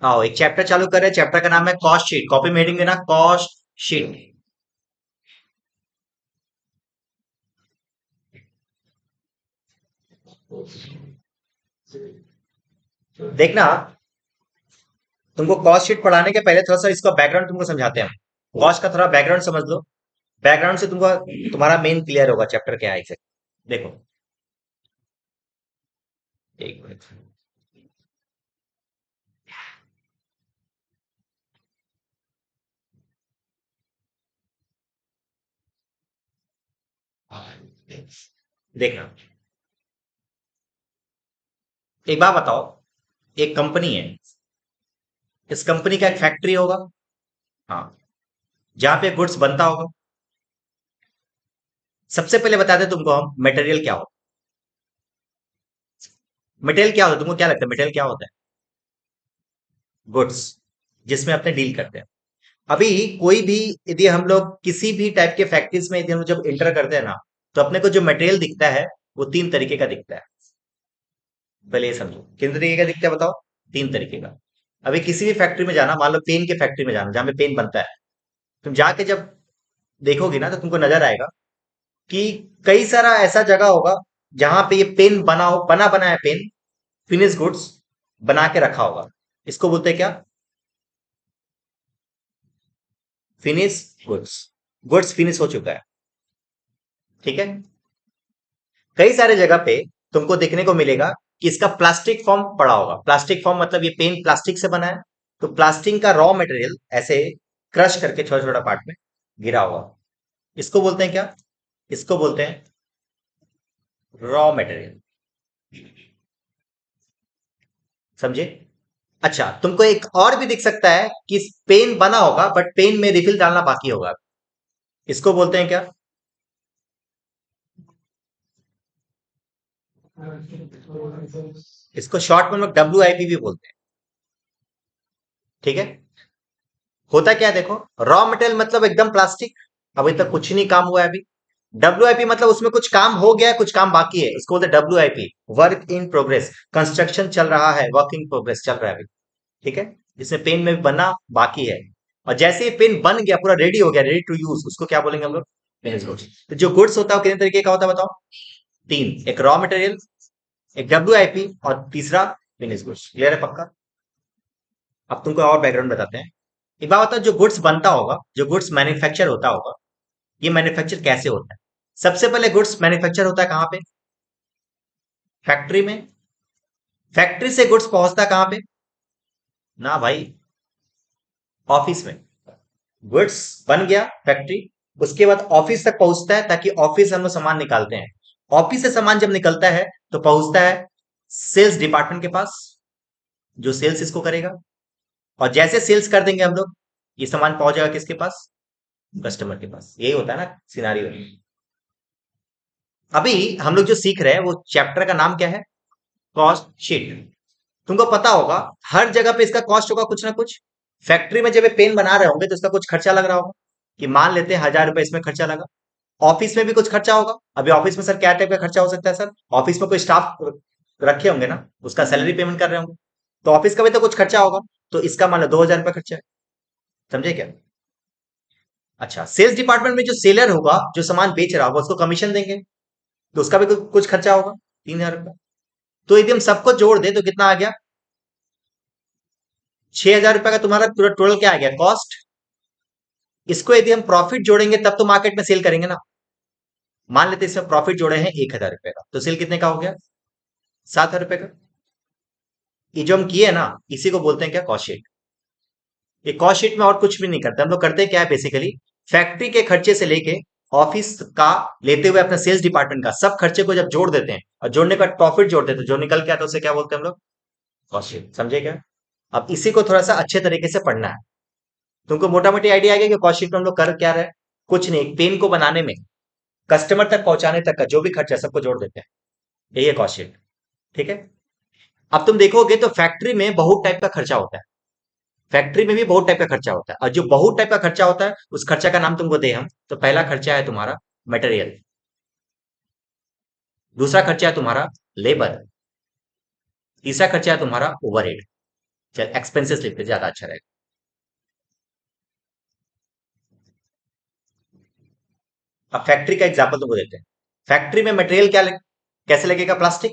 आओ एक चैप्टर चालू करें। चैप्टर का नाम है कॉस्ट शीट। कॉपी में हेडिंग देना कॉस्ट शीट। देखना, तुमको कॉस्ट शीट पढ़ाने के पहले थोड़ा सा इसका बैकग्राउंड तुमको समझाते हैं। कॉस्ट का थोड़ा बैकग्राउंड समझ लो। बैकग्राउंड से तुमको तुम्हारा मेन क्लियर होगा चैप्टर क्या है एग्जैक्ट। देखो, एक मिनट। देखना, एक बात बताओ। एक कंपनी है, इस कंपनी का एक फैक्ट्री होगा। हाँ, जहां पे गुड्स बनता होगा। सबसे पहले बता दें तुमको हम मटेरियल क्या होता है। मटेरियल क्या होता है, तुमको क्या लगता है मटेरियल क्या होता है? गुड्स, जिसमें अपने डील करते हैं। अभी कोई भी, यदि हम लोग किसी भी टाइप के फैक्ट्रीज में यदि हम लोग जब इंटर करते हैं ना, तो अपने को जो मटेरियल दिखता है वो तीन तरीके का दिखता है। पहले ये समझो कितने तरीके का दिखता है बताओ। तीन तरीके का। अभी किसी भी फैक्ट्री में जाना, मान लो पेन के फैक्ट्री में जाना जहां पे पेन बनता है, तुम जाके जब देखोगे ना तो तुमको नजर आएगा कि कई सारा ऐसा जगह होगा जहां पे ये पेन बना बना है पेन, फिनिश गुड्स बना के रखा होगा। इसको बोलते हैं क्या? Finish goods. गुड्स फिनिश हो चुका है। ठीक है। कई सारे जगह पे तुमको देखने को मिलेगा कि इसका प्लास्टिक फॉर्म पड़ा होगा। प्लास्टिक फॉर्म मतलब ये पेन प्लास्टिक से बना है, तो प्लास्टिक का रॉ मटेरियल ऐसे क्रश करके छोटा छोटा पार्ट में गिरा हुआ। इसको बोलते हैं क्या? इसको बोलते हैं रॉ मटेरियल। समझे? अच्छा, तुमको एक और भी दिख सकता है कि पेन बना होगा बट पेन में रिफिल डालना बाकी होगा। इसको बोलते हैं क्या? इसको शॉर्ट में हम लोग WIP भी बोलते हैं। ठीक है। होता क्या है देखो, रॉ मटेरियल मतलब एकदम प्लास्टिक, अभी तक कुछ नहीं काम हुआ है अभी। WIP मतलब उसमें कुछ काम हो गया है, कुछ काम बाकी है, इसको बोलते हैं WIP, work in progress. Construction चल रहा है, वर्क इन प्रोग्रेस चल रहा है अभी। ठीक है। जिसमें पेन में बनना बाकी है। और जैसे ही पेन बन गया, पूरा रेडी हो गया, रेडी टू यूज, उसको क्या बोलेंगे हम लोग? Finish goods. तो जो गुड्स होता है वो कितने तरीके का होता है बताओ? तीन, एक रॉ मटेरियल, एक WIP और तीसरा फिनिश गुड्स। क्लियर है पक्का? अब तुमको और बैकग्राउंड बताते हैं। एक बात बताओ, जो गुड्स बनता होगा, जो गुड्स मैन्युफैक्चर होता होगा, ये मैन्युफैक्चर कैसे होता है? सबसे पहले गुड्स मैन्युफैक्चर होता है कहां पे? फैक्ट्री में। फैक्ट्री से गुड्स पहुंचता है कहां पे? ना भाई, ऑफिस में। गुड्स बन गया फैक्ट्री, उसके बाद ऑफिस तक पहुंचता है, ताकि ऑफिस से हम लोग सामान निकालते हैं। ऑफिस से सामान जब निकलता है तो पहुंचता है सेल्स डिपार्टमेंट के पास, जो सेल्स इसको करेगा। और जैसे सेल्स कर देंगे हम लोग, ये सामान पहुंच जाएगा किसके पास? कस्टमर के पास। यही होता है ना सिनारियो। अभी हम लोग जो सीख रहे हैं वो चैप्टर का नाम क्या है? Cost sheet. तुमको पता होगा हर जगह पे इसका कॉस्ट होगा कुछ ना कुछ। फैक्ट्री में जब ये पेन बना रहे होंगे तो इसका कुछ खर्चा लग रहा होगा, कि मान लेते हैं 1,000 रुपए इसमें खर्चा लगा। ऑफिस में भी कुछ खर्चा होगा। अभी ऑफिस में सर क्या टाइप का खर्चा हो सकता है सर? ऑफिस में कोई स्टाफ रखे होंगे ना, उसका सैलरी पेमेंट कर रहे होंगे, तो ऑफिस का भी तो कुछ खर्चा होगा। तो इसका मान लो 2,000 रुपये खर्चा है। समझे क्या? अच्छा, सेल्स डिपार्टमेंट में जो सेलर होगा, जो सामान बेच रहा होगा, उसको कमीशन देंगे, तो उसका भी कुछ खर्चा होगा, 3,000 रुपये। तो यदि हम सबको जोड़ दें तो कितना आ गया? 6,000 रुपये का तुम्हारा पूरा टोटल क्या आ गया? कॉस्ट। इसको यदि हम प्रॉफिट जोड़ेंगे तब तो मार्केट में सेल करेंगे ना। मान लेते हैं इसमें प्रॉफिट जोड़े हैं 1,000 रुपए का, तो सेल कितने का हो गया? 7,000 रुपए का। ये जो हम किए ना, इसी को बोलते हैं क्या? Cost sheet. ये कॉस्ट शीट में और कुछ भी नहीं करते हम लोग। करते क्या है बेसिकली, फैक्ट्री के खर्चे से लेके ऑफिस का, लेते हुए अपना सेल्स डिपार्टमेंट का, सब खर्चे को जब जोड़ देते हैं और जोड़ने के बाद प्रॉफिट जोड़ देते हैं, जो निकल के आता है उसे क्या बोलते हैं हम लोग? Cost sheet. समझे क्या? अब इसी को थोड़ा सा अच्छे तरीके से पढ़ना है। तुमको मोटा मोटी आइडिया आ गया कि कॉस्ट शीट में हम लोग कर क्या रहे हैं? कुछ नहीं, पेन को बनाने में, कस्टमर तक पहुंचाने तक का जो भी खर्चा है सबको जोड़ देते हैं। यही है कॉस्ट शीट। ठीक है। अब तुम देखोगे तो फैक्ट्री में बहुत टाइप का खर्चा होता है। फैक्ट्री में भी बहुत टाइप का खर्चा होता है, और जो बहुत टाइप का खर्चा होता है उस खर्चा का नाम तुमको दे हम, तो पहला खर्चा है तुम्हारा मटेरियल, दूसरा खर्चा है तुम्हारा लेबर, तीसरा खर्चा है तुम्हारा ओवरहेड। चल एक्सपेंसेस लिखते ज्यादा अच्छा रहेगा। अब फैक्ट्री का एग्जांपल तुमको देते हैं। फैक्ट्री में मटेरियल कैसे लगेगा? प्लास्टिक।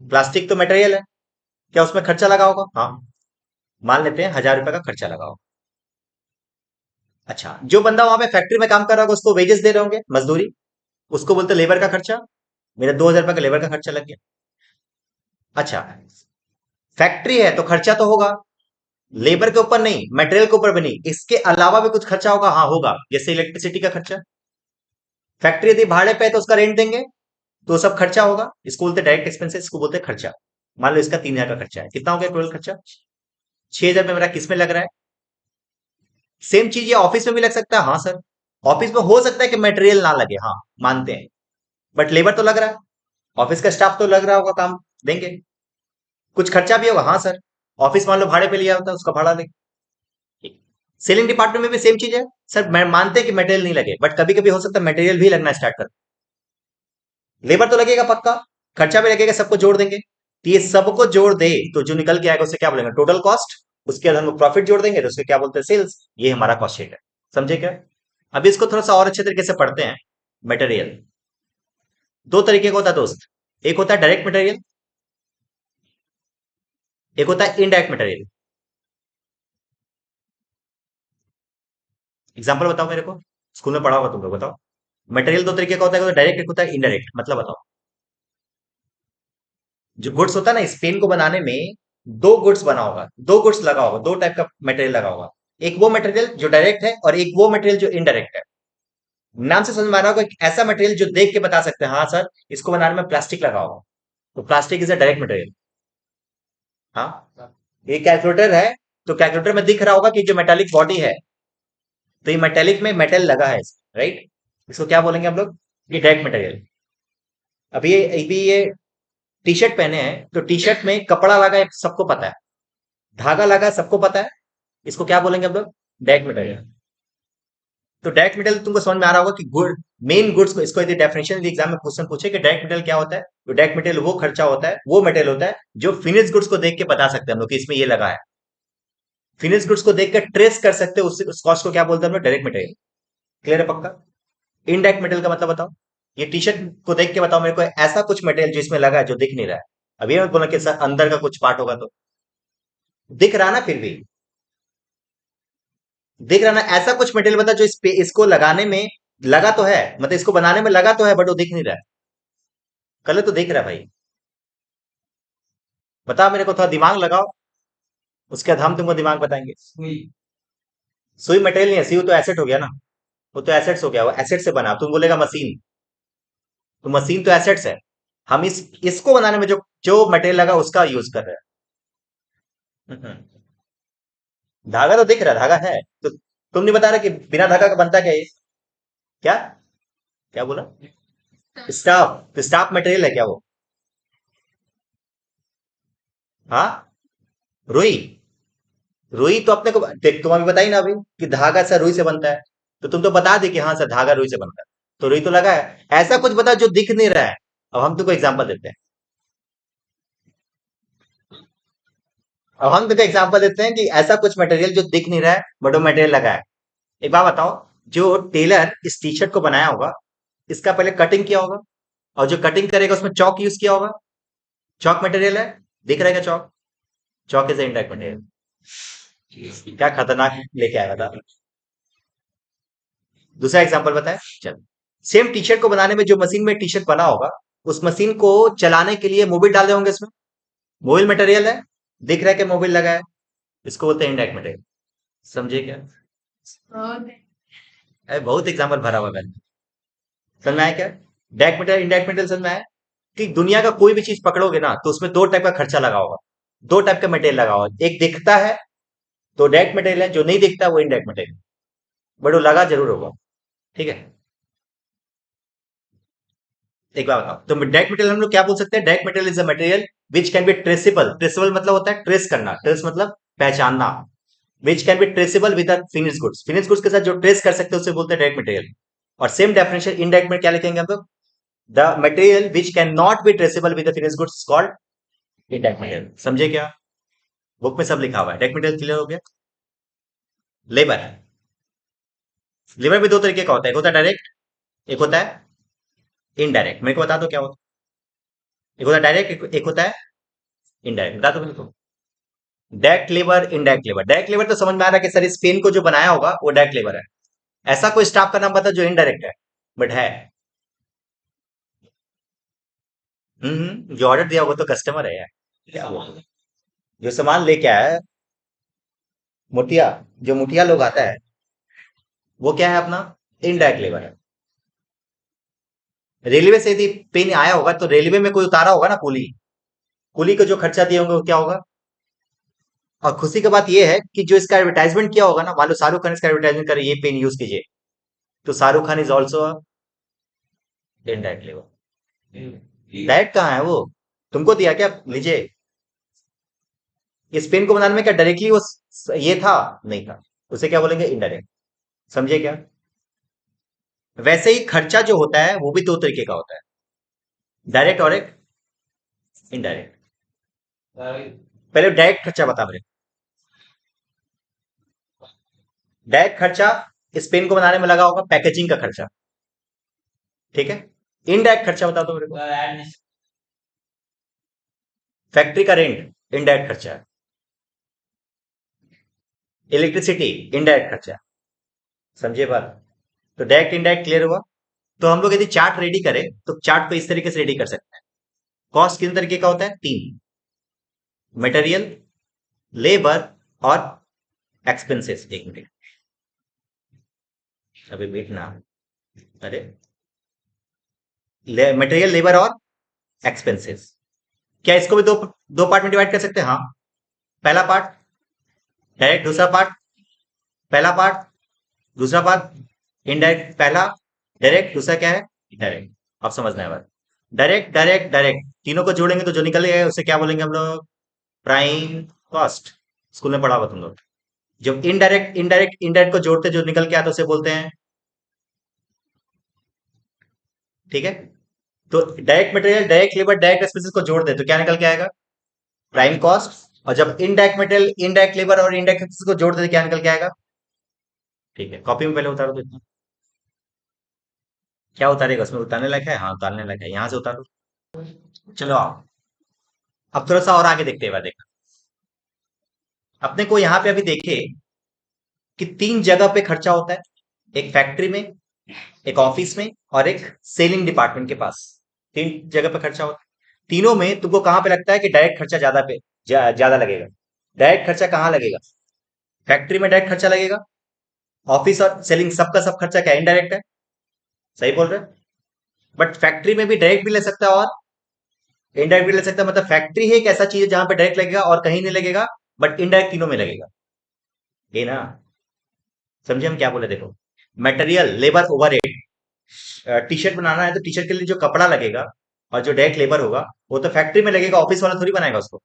प्लास्टिक तो मटेरियल है। क्या उसमें खर्चा लगा होगा? हाँ। मान लेते हैं 1,000 रुपए का खर्चा लगा होगा। अच्छा, जो बंदा वहां पे फैक्ट्री में काम कर रहा होगा उसको वेजेस दे रहे होंगे, मजदूरी। उसको बोलते लेबर का खर्चा। मेरा 2,000 रुपए का लेबर का खर्चा लग गया। अच्छा, फैक्ट्री है तो खर्चा तो होगा। लेबर के ऊपर नहीं, मटेरियल के ऊपर भी नहीं, इसके अलावा भी कुछ खर्चा होगा। हाँ होगा, जैसे इलेक्ट्रिसिटी का खर्चा। फैक्ट्री यदि भाड़े पे है तो उसका रेंट देंगे, तो सब खर्चा होगा। इसको बोलते डायरेक्ट एक्सपेंसेस, इसको बोलते हैं खर्चा। मान लो इसका 3,000 का खर्चा है, कितना हो गया टोटल खर्चा? 6,000 में मेरा किस में लग रहा है? सेम चीज ये ऑफिस में भी लग सकता है। हाँ सर, ऑफिस में हो सकता है कि मटेरियल ना लगे, हाँ मानते हैं, बट लेबर तो लग रहा है। ऑफिस का स्टाफ तो लग रहा होगा, काम देंगे। कुछ खर्चा भी होगा, हाँ सर। ऑफिस मान लो भाड़े पे लिया होता है, उसका भाड़ा देंगे। सेलिंग डिपार्टमेंट में भी सेम चीज है। सर मैं मानते हैं कि मटेरियल नहीं लगे, बट कभी कभी हो सकता है मटेरियल भी लगना स्टार्ट कर। लेबर तो लगेगा पक्का, खर्चा भी लगेगा, सबको जोड़ देंगे। तो ये सबको जोड़ दे तो जो निकल के आएगा उसे क्या बोलेंगे? Total cost. उसके बाद हम लोग प्रॉफिट जोड़ देंगे तो उसके क्या बोलते हैं? सेल्स। ये हमारा कॉस्ट शीट है। समझे क्या? अभी इसको थोड़ा सा और अच्छे तरीके से पढ़ते हैं। मटेरियल दो तरीके का होता है दोस्त। एक होता है डायरेक्ट मटेरियल, एक होता है इनडायरेक्ट मटेरियल। एग्जांपल बताओ मेरे को, स्कूल में पढ़ा होगा तुम लोग, बताओ। मटेरियल दो तरीके का होता है, डायरेक्ट एक होता है इनडायरेक्ट, मतलब बताओ। जो गुड्स होता है ना, इस पेन को बनाने में दो गुड्स बना होगा, दो गुड्स लगा होगा, दो टाइप का मटेरियल लगा होगा। एक वो मटेरियल जो डायरेक्ट है और एक वो मटेरियल जो इनडायरेक्ट है। नाम से समझ में आ रहा होगा, एक ऐसा मटेरियल जो देख के बता सकते हैं हाँ सर इसको बनाने में प्लास्टिक लगा होगा, तो plastic is a direct material. हाँ, ये कैलकुलेटर है, तो कैलकुलेटर में दिख रहा होगा कि जो मेटालिक बॉडी है, तो ये मेटेलिक में मेटल लगा है, राइट। इसको क्या बोलेंगे हम लोग? ये डायरेक्ट मटेरियल। अभी ये टी शर्ट पहने हैं, तो टी शर्ट में कपड़ा लगा है सबको पता है, धागा लगा है सबको पता है। इसको क्या बोलेंगे हम लोग? Direct material. तो डायरेक्ट मटेरियल तुमको समझ में आ रहा होगा कि गुड, मेन गुड्स को, इसको यदि डेफिनेशन एग्जाम में क्वेश्चन पूछे कि डायरेक्ट मटेरियल क्या होता है, तो डायरेक्ट मटेरियल वो खर्चा होता है, वो मटेरियल होता है जो फिनिश गुड्स को देख के बता सकते हैं हम लोग कि इसमें ये लगा है। फिनिश गुड्स को देख कर ट्रेस कर सकते हैं, उस कॉस्ट को क्या बोलते हैं हम लोग? Direct material. क्लियर है पक्का? इनडायरेक्ट मटेरियल का मतलब बताओ। ये टी शर्ट को देख के बताओ मेरे को ऐसा कुछ मटेरियल जो इसमें लगा है जो दिख नहीं रहा है। अब ये मत बोला कि सर अंदर का कुछ पार्ट होगा, तो दिख रहा ना, फिर भी दिख रहा ना, ऐसा कुछ मटेरियल बता जो इसको लगाने में लगा तो है, मतलब इसको बनाने में लगा तो है, बट वो दिख नहीं रहा है। कलर तो दिख रहा है भाई। बता मेरे को, थोड़ा दिमाग लगाओ, उसके बाद हम तुमको दिमाग बताएंगे। सुई मटेरियल नहीं है, सुई तो एसेट हो गया ना। वो तो एसेट्स हो गया, वो एसेट से बना। तुम बोलेगा मशीन, तो मशीन तो एसेट्स है। हम इसको बनाने में जो जो मटेरियल लगा उसका यूज कर रहे हैं। धागा तो दिख रहा है, धागा है तो। तुम नहीं बता रहे कि बिना धागा का बनता क्या ये? क्या क्या बोला? स्टाफ, तो स्टाफ मटेरियल है क्या वो? हाँ, रुई। रुई तो अपने को देख, तुम अभी बताई ना अभी कि धागा सर रुई से बनता है, तो तुम तो बता दे कि हाँ सर धागा रुई से बनता है, तो रुई तो लगा है। ऐसा कुछ बता जो दिख नहीं रहा है। अब हम तुमको एग्जांपल देते हैं। अब हम तुमको एग्जांपल देते हैं कि ऐसा कुछ मटेरियल जो दिख नहीं रहा है बट वो मटेरियल लगा है। एक बात बताओ, जो टेलर इस टी शर्ट को बनाया होगा, इसका पहले कटिंग किया होगा, और जो कटिंग करेगा उसमें चौक यूज किया होगा। चौक मटेरियल है, दिख रहा है क्या चौक? चौक इज इंडायरेक्ट मटेरियल। क्या खतरनाक लेके आया था। दूसरा एग्जांपल बताए, चल। सेम टी शर्ट को बनाने में जो मशीन में टी शर्ट बना होगा, उस मशीन को चलाने के लिए मोबिल डाले होंगे इसमें। मोबिल मटेरियल है, दिख रहा है कि मोबिल लगा है, इसको बोलते हैं इंडायरेक्ट मटेरियल। समझे क्या? अरे बहुत एग्जाम्पल भरा हुआ है मैंने। समझ में आया क्या? डायरेक्ट मटेरियल इंडायरेक्ट मटेरियल समझ में आया? कि दुनिया का कोई भी चीज पकड़ोगे ना तो उसमें दो टाइप का खर्चा लगा होगा, दो टाइप का मटेरियल लगा होगा। एक दिखता है तो डायरेक्ट मटेरियल है, जो नहीं दिखता वो इनडायरेक्ट मटेरियल, बट वो लगा जरूर होगा। ठीक है, एक बार बताओ, तो डायरेक्ट मटेरियल हम लोग क्या बोल सकते हैं? Direct material is a material which can be traceable. Traceable मतलब होता है ट्रेस करना, ट्रेस मतलब पहचानना। Which can be traceable with finish goods, finish goods के साथ जो ट्रेस कर सकते हैं उसे बोलते हैं डायरेक्ट मटेरियल। और सेम डेफिनेशन इनडायरेक्ट में क्या लिखेंगे हम लोग? The material which can not be traceable with finish goods called indirect material. समझे क्या? बुक में सब लिखा हुआ है। डायरेक्ट मटेरियल क्लियर हो गया। लेबर, लेबर भी दो तरीके का होता है, एक होता है डायरेक्ट, एक होता है इनडायरेक्ट। मेरे को बता दो क्या होता है। एक होता है डायरेक्ट, एक होता है इनडायरेक्ट। बता दो मेरे को। Direct labour, indirect labour. Direct labour तो समझ में आ रहा है कि सर इस पेन को जो बनाया होगा वो डायरेक्ट लेबर है। ऐसा कोई स्टाफ का नाम बता जो इनडायरेक्ट है, बट है। जो ऑर्डर दिया होगा तो कस्टमर है यार। क्या वो जो सामान लेके आया है, मुठिया, जो मुठिया लोग आता है, वो क्या है अपना, इनडायरेक्ट लेबर है। रेलवे से यदि पेन आया होगा तो रेलवे में कोई उतारा होगा ना, कुली, कुली को जो खर्चा दिए होंगे वो क्या होगा। और खुशी की बात यह है कि जो इसका एडवर्टाइजमेंट किया होगा ना, मान लो शाहरुख खान इसका एडवर्टाइजमेंट करे, ये पेन यूज कीजिए, तो Shahrukh Khan is also indirect labour. Direct कहाँ है वो, तुमको दिया क्या, लीजिए। इस पेन को बनाने में क्या डायरेक्टली वो ये था, नहीं था, उसे क्या बोलेंगे, इनडायरेक्ट। समझे क्या। वैसे ही खर्चा जो होता है वो भी दो तरीके का होता है, डायरेक्ट और एक इनडायरेक्ट। पहले डायरेक्ट खर्चा बता मेरे। डायरेक्ट खर्चा इस पेन को बनाने में लगा होगा, पैकेजिंग का खर्चा, ठीक है। इनडायरेक्ट खर्चा बता दो मेरे को। फैक्ट्री का रेंट इनडायरेक्ट खर्चा है। इलेक्ट्रिसिटी इनडायरेक्ट खर्चा है। समझिए बात। तो डायरेक्ट इनडायरेक्ट क्लियर हुआ। तो हम लोग यदि चार्ट रेडी करें तो चार्ट को इस तरीके से रेडी कर सकते हैं। कॉस्ट किन तरीके का होता है, तीन, मटेरियल, लेबर और एक्सपेंसेस। एक मिनट, अभी वेट ना, अरे, मटेरियल, लेबर और एक्सपेंसेस। क्या इसको भी दो दो पार्ट में डिवाइड कर सकते हैं, हाँ। पहला पार्ट डायरेक्ट, दूसरा पार्ट, पहला पार्ट, दूसरा पार्ट इनडायरेक्ट। पहला डायरेक्ट, दूसरा क्या है, डायरेक्ट। अब समझना है बात। डायरेक्ट डायरेक्ट डायरेक्ट तीनों को जोड़ेंगे तो जो निकलेगा उसे क्या बोलेंगे हम लोग, प्राइम कॉस्ट। स्कूल में पढ़ा हुआ तुम लोग। जब इनडायरेक्ट इनडायरेक्ट इनडायरेक्ट को जोड़ते जो निकल के आता है उसे बोलते हैं, ठीक है। तो direct material, direct labour, direct expenses को जोड़ दे तो क्या निकल के आएगा, प्राइम कॉस्ट। और जब इनडायरेक्ट मटेरियल, इनडायरेक्ट लेबर और इनडायरेक्ट एक्सपेंसेस को जोड़ दे तो क्या निकल के आएगा, ठीक है। कॉपी में पहले उतारो तो इतना। क्या उतारेगा उसमें, उतारने लायक है, हाँ उतारने लायक है, यहां से उतारो। चलो आओ, अब थोड़ा सा और आगे देखते हैं। देखा अपने को यहाँ पे अभी देखे कि तीन जगह पे खर्चा होता है, एक फैक्ट्री में, एक ऑफिस में और एक सेलिंग डिपार्टमेंट के पास। तीन जगह पे खर्चा होता है। तीनों में तुमको कहां पे लगता है कि डायरेक्ट खर्चा ज्यादा पे ज्यादा लगेगा। डायरेक्ट खर्चा कहाँ लगेगा, फैक्ट्री में डायरेक्ट खर्चा लगेगा। ऑफिस और सेलिंग सबका सब खर्चा क्या इनडायरेक्ट है, सही बोल रहे हैं। बट फैक्ट्री में भी डायरेक्ट भी ले सकता है और इनडायरेक्ट भी ले सकता है। मतलब फैक्ट्री ही एक ऐसा चीज है जहां पे डायरेक्ट लगेगा और कहीं नहीं लगेगा, बट इनडायरेक्ट तीनों में लगेगा, ये ना। समझे हम क्या बोले, देखो। Material, labour, overhead. T shirt बनाना है तो टी शर्ट के लिए जो कपड़ा लगेगा और जो डायरेक्ट लेबर होगा वो तो फैक्ट्री में लगेगा, ऑफिस वाला थोड़ी बनाएगा उसको।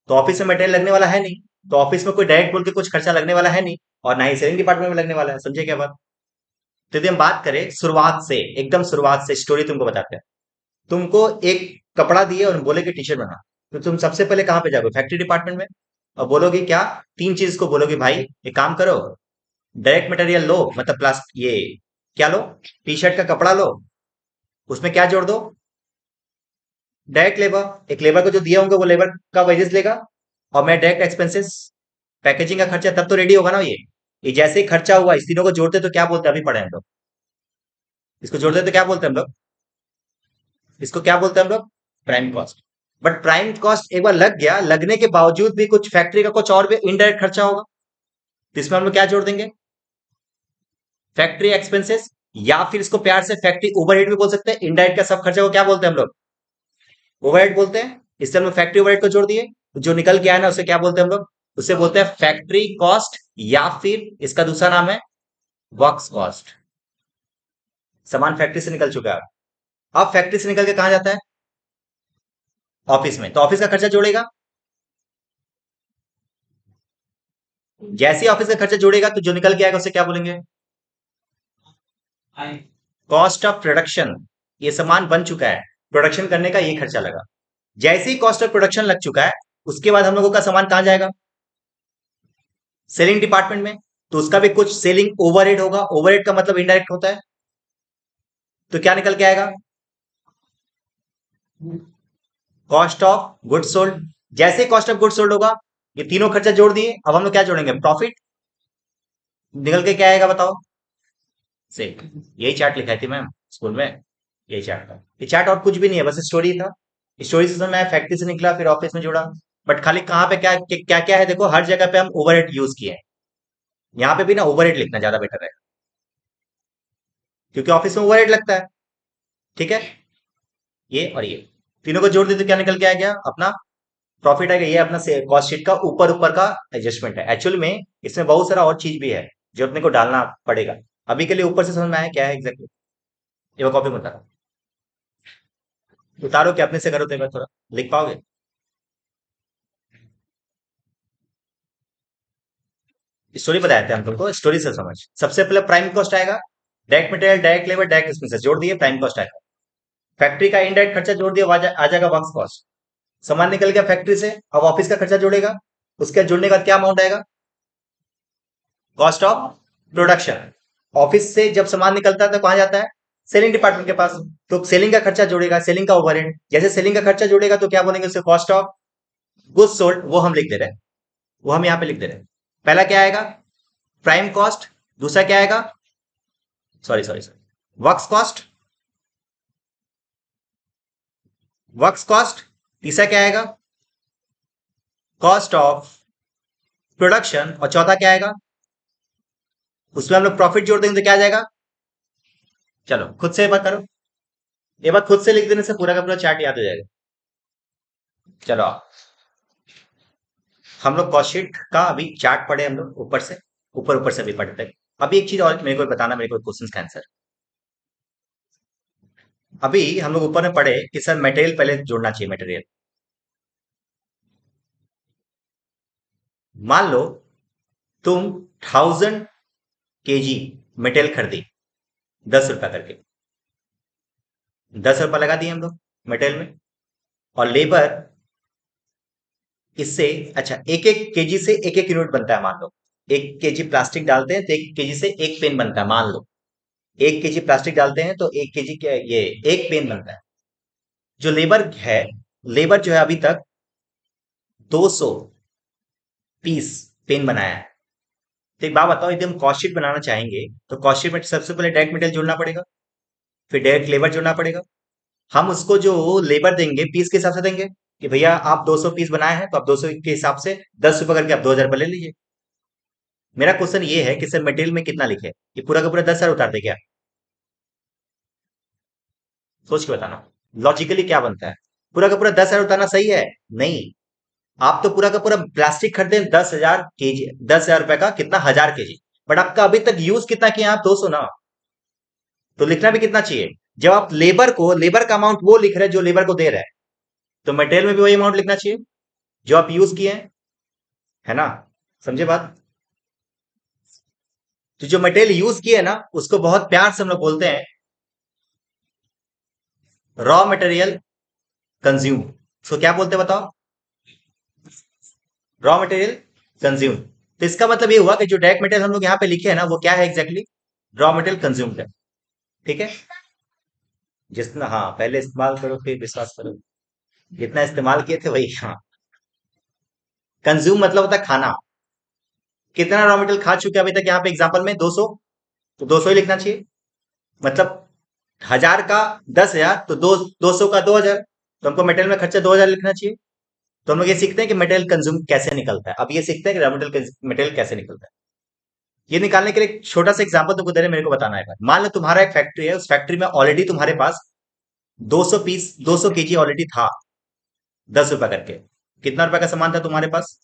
तो ऑफिस में मटेरियल लगने वाला है नहीं, तो ऑफिस में कोई डायरेक्ट बोल के कुछ खर्चा लगने वाला है नहीं, और ना ही सेलिंग डिपार्टमेंट में लगने वाला है। समझे क्या बात। तो यदि हम बात करें शुरुआत से, एकदम शुरुआत से स्टोरी तुमको बताते हैं। तुमको एक कपड़ा दिए और बोले कि टी शर्ट बना, तो तुम सबसे पहले कहां पे जाओगे, फैक्ट्री डिपार्टमेंट में। और बोलोगे क्या, तीन चीज को बोलोगे, भाई एक काम करो, डायरेक्ट मटेरियल लो, मतलब प्लास्टिक, ये क्या लो, टी शर्ट का कपड़ा लो, उसमें क्या जोड़ दो, डायरेक्ट लेबर। एक लेबर को जो दिया होंगे वो लेबर का वेजेस लेगा, और मैं डायरेक्ट एक्सपेंसेस, पैकेजिंग का खर्चा, तब तो रेडी होगा ना ये जैसे ही खर्चा हुआ, इस तीनों को जोड़ते तो क्या बोलते हैं, अभी पढ़े हम लोग। इसको जोड़ते तो क्या बोलते हैं हम लोग, इसको क्या बोलते हैं हम लोग, prime cost. But prime cost एक बार लग गया, लगने के बावजूद भी कुछ फैक्ट्री का कुछ और भी इनडायरेक्ट खर्चा होगा, तो इसमें हम लोग क्या जोड़ देंगे, फैक्ट्री एक्सपेंसेस, या फिर इसको प्यार से फैक्ट्री ओवरहेड भी बोल सकते हैं। इनडायरेक्ट का सब खर्चा को क्या बोलते हैं हम लोग, ओवरहेड बोलते हैं। इससे हम लोग फैक्ट्री ओवरहेड को जोड़ दिए, जो निकल के आया ना उसे क्या बोलते हैं हम लोग, उसे बोलते हैं फैक्ट्री कॉस्ट, या फिर इसका दूसरा नाम है वर्क्स कॉस्ट। सामान फैक्ट्री से निकल चुका है, अब फैक्ट्री से निकल के कहा जाता है, ऑफिस में, तो ऑफिस का खर्चा जोड़ेगा। जैसे ही ऑफिस का खर्चा जोड़ेगा तो जो निकल के आएगा उसे क्या बोलेंगे, कॉस्ट ऑफ प्रोडक्शन। ये सामान बन चुका है, प्रोडक्शन करने का ये खर्चा लगा। जैसे ही कॉस्ट ऑफ प्रोडक्शन लग चुका है, उसके बाद हम लोगों का सामान कहां जाएगा, सेलिंग डिपार्टमेंट में, तो उसका भी कुछ सेलिंग ओवरहेड होगा। ओवरहेड का मतलब इनडायरेक्ट होता है, तो क्या निकल के आएगा? Cost of good sold. जैसे ही कॉस्ट ऑफ गुड सोल्ड होगा, ये तीनों खर्चा जोड़ दिए, अब हम लोग क्या जोड़ेंगे? प्रॉफिट। निकल के क्या आएगा बताओ? से यही चार्ट लिखाई थी मैम स्कूल में, यही चार्ट था। ये चार्ट और कुछ भी नहीं है, बस स्टोरी था। स्टोरी से मैं फैक्ट्री से निकला, फिर ऑफिस में जुड़ा। बट खाली कहाँ पे क्या क्या क्या है देखो, हर जगह पे हम ओवरहेड यूज किए हैं। यहाँ पे भी ना ओवरहेड लिखना ज्यादा बेटर है, क्योंकि ऑफिस में ओवरहेड लगता है। ठीक है, ये और ये तीनों को जोड़ दे तो क्या निकल के आ गया? अपना प्रॉफिट आएगा। ये अपना कॉस्ट शीट का ऊपर ऊपर का एडजस्टमेंट है। एक्चुअल में इसमें बहुत सारा और चीज भी है जो अपने को डालना पड़ेगा। अभी के लिए ऊपर से समझ में आया क्या है एग्जैक्टली? ये कॉपी में उतारो, उतारो कि अपने से करो तो एक बार थोड़ा लिख पाओगे? स्टोरी बताए थे हम तुमको, स्टोरी से समझ। सबसे पहले प्राइम कॉस्ट आएगा, direct material, direct labour, direct expenses जोड़ दिए, प्राइम कॉस्ट आएगा। फैक्ट्री का इनडायरेक्ट खर्चा जोड़ दिया, आ जाएगा वर्क्स कॉस्ट। सामान निकल गया फैक्ट्री से, अब ऑफिस का खर्चा जोड़ेगा। उसके जुड़ने के बाद क्या अमाउंट आएगा? Cost of production. ऑफिस से जब सामान निकलता है तो कहां जाता है? सेलिंग डिपार्टमेंट के पास। तो सेलिंग का खर्चा जोड़ेगा, सेलिंग का ओवरहेड। जैसे सेलिंग का खर्चा जोड़ेगा तो क्या बोलेंगे उसे? Cost of goods sold. वो हम लिख दे रहे हैं, वो हम यहाँ पे लिख दे रहे हैं। पहला क्या आएगा? Prime cost. दूसरा क्या आएगा? Sorry sorry sorry, works cost, works cost. तीसरा क्या आएगा? Cost of production. और चौथा क्या आएगा? उसमें हम लोग प्रॉफिट जोड़ देंगे तो क्या आ जाएगा? चलो खुद से एक बार करो, ये बात खुद से लिख देने से पूरा का पूरा चार्ट याद हो जाएगा। चलो हम लोग कॉस्ट शीट का अभी चार्ट पढ़े, हम लोग ऊपर से, ऊपर ऊपर से भी पढ़ते हैं। अभी एक चीज और मेरे को बताना, मेरे को क्वेश्चन का आंसर। अभी हम लोग ऊपर में पढ़े कि सर मटेरियल पहले जोड़ना चाहिए। मटेरियल, मान लो तुम 1000 kg मटेरियल खरीदी, 10 रुपया करके। 10 रुपया लगा दिए हम लोग मटेरियल में, और लेबर इससे, अच्छा, एक एक केजी से एक एक यूनिट बनता है मान लो। 1 kg प्लास्टिक डालते हैं तो 1 kg से एक पेन बनता है मान लो। 1 kg प्लास्टिक डालते हैं तो 1 kg क्या, ये एक पेन बनता है। जो लेबर है, लेबर जो है अभी तक 200 पीस पेन बनाया है। तो एक बात बताओ, यदि हम कॉस्ट शीट बनाना चाहेंगे तो कॉस्ट शीट में सबसे पहले डायरेक्ट मटेरियल जोड़ना पड़ेगा, फिर डायरेक्ट लेबर जोड़ना पड़ेगा। हम उसको जो लेबर देंगे पीस के हिसाब से देंगे कि भैया आप 200 पीस बनाए हैं तो आप 200 के हिसाब से 10 रुपए करके आप 2000 रुपये ले लीजिए। मेरा क्वेश्चन ये है कि सर मटेरियल में कितना लिखे, ये पूरा का पूरा 10,000 उतार दे क्या? सोच के बताना, लॉजिकली क्या बनता है? पूरा का पूरा 10,000 उतारना सही है? नहीं। आप तो पूरा का पूरा प्लास्टिक खरीदे 10,000 kg, 10,000 रुपए का कितना, 1000 kg। बट आपका अभी तक यूज कितना किया आप? 200 ना। तो लिखना भी कितना चाहिए? जब आप लेबर को, लेबर का अमाउंट वो लिख रहे हैं जो लेबर को दे रहे हैं, तो मटेरियल में भी वही अमाउंट लिखना चाहिए जो आप यूज किए हैं, है ना? समझे बात? तो जो मटेरियल यूज किए है ना, उसको बहुत प्यार से हम लोग बोलते हैं रॉ मटेरियल कंज्यूम। उसको क्या बोलते हैं बताओ? Raw material consume. तो इसका मतलब ये हुआ कि जो डायरेक्ट मटेरियल हम लोग यहाँ पे लिखे हैं ना, वो क्या है एग्जैक्टली? रॉ मटेरियल कंज्यूम्ड है। ठीक है, जितना, हाँ, पहले इस्तेमाल करो फिर विश्वास करो। जितना इस्तेमाल किए थे वही, हाँ। कंज्यूम मतलब होता है खाना। कितना रॉ मटेरियल खा चुके हैं अभी तक यहाँ पे एग्जांपल में? 200। तो 200 ही लिखना चाहिए। मतलब 1000 का 10,000, तो 200 का 2000। तो हमको मटेरियल में खर्चा 2000 लिखना चाहिए। तो हम लोग ये सीखते हैं कि मटेरियल कंज्यूम कैसे निकलता है। अब ये सीखते हैं कि रॉ मटेरियल मटेरियल कैसे निकलता है। ये निकालने के लिए एक छोटा सा एग्जांपल तुमको दे रहे हैं, मेरे को बताना है। मान लो तुम्हारा एक फैक्ट्री है, उस फैक्ट्री में ऑलरेडी तुम्हारे पास 200 पीस, 200 kg ऑलरेडी था, 10 रुपया करके। कितना रुपए का सामान था तुम्हारे पास?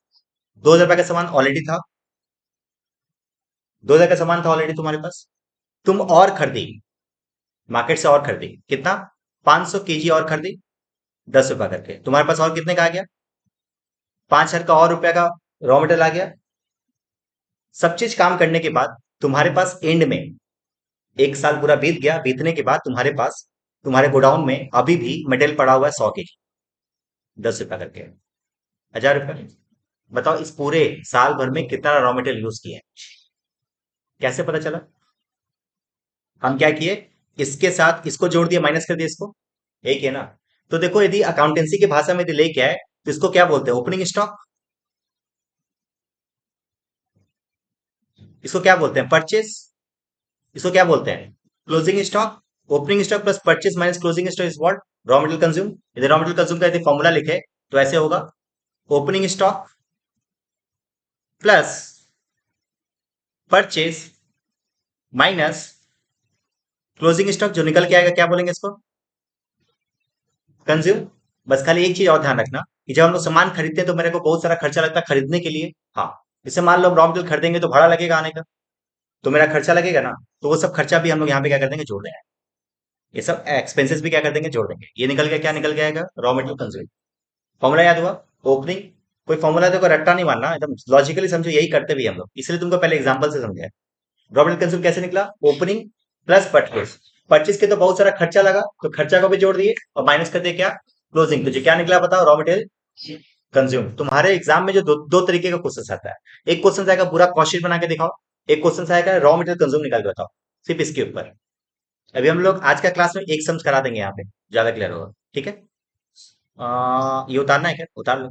2000 रुपए का सामान ऑलरेडी था। 2000 का सामान था ऑलरेडी तुम्हारे पास। तुम और खरीदी, मार्केट से और खरीदी, कितना? 500 kg और खरीदी, 10 रुपया करके। तुम्हारे पास और कितने का आ गया? 5,000 का और रुपया का रॉ मटेरियल आ गया। सब चीज काम करने के बाद तुम्हारे पास एंड में, एक साल पूरा बीत गया, बीतने के बाद तुम्हारे पास, तुम्हारे गोडाउन में अभी भी मटेरियल पड़ा हुआ है 100 kg, 10 रुपया करके, 1000 रुपये। बताओ इस पूरे साल भर में कितना रॉ मटेरियल यूज किया है? कैसे पता चला? हम क्या किए, इसके साथ इसको जोड़ दिया, माइनस कर दिया इसको, एक है ना। तो देखो यदि अकाउंटेंसी की भाषा में यदि लेके आए तो इसको क्या बोलते हैं, ओपनिंग स्टॉक। इसको क्या बोलते हैं, परचेस। इसको क्या बोलते हैं, closing stock. Opening stock plus purchase minus closing stock is what, raw material consume. यदि रॉ मटेरियल कंज्यूम का यदि फॉर्मूला लिखे तो ऐसे होगा, opening stock plus purchase minus closing stock, जो निकल के आएगा क्या बोलेंगे इसको, कंज्यूम। बस खाली एक चीज और ध्यान रखना कि जब हम लोग सामान खरीदते हैं तो मेरे को बहुत सारा खर्चा लगता है खरीदने के लिए। हाँ, जैसे मान लो हम रॉ मटेरियल खरीदेंगे तो भाड़ा लगेगा आने का, तो मेरा खर्चा लगेगा ना, तो वो सब खर्चा भी हम लोग यहाँ पे क्या कर देंगे, जोड़ देंगे। ये सब एक्सपेंसेस भी क्या कर देंगे, जोड़ देंगे। ये निकल गया, क्या निकल के आएगा, रॉ मटेरियल कंज्यूम। फॉर्मूला याद हुआ, ओपनिंग। कोई फॉर्मूला देखो रट्टा नहीं मारना, एकदम लॉजिकली समझो, यही करते भी हम लोग, इसलिए तुमको पहले एग्जांपल से समझाया। रॉ मटेरियल कंज्यूम कैसे निकला, ओपनिंग प्लस परचेज। परचेज के तो बहुत सारा खर्चा लगा, तो खर्चा को भी जोड़ दिए और माइनस कर दिए क्या, क्लोजिंग। तो जो क्या निकला बताओ, रॉ मटेरियल कंज्यूम। तुम्हारे एग्जाम में जो दो तरीके का क्वेश्चन आता है, एक क्वेश्चन आएगा पूरा कॉस्ट शीट बना के दिखाओ, एक क्वेश्चन आएगा रॉ मटेरियल कंज्यूम निकाल के बताओ, सिर्फ इसके ऊपर। अभी हम लोग आज का क्लास में एक सम्स करा देंगे यहाँ पे, ज्यादा क्लियर होगा, ठीक है। ये उतारना है क्या, उतार लो।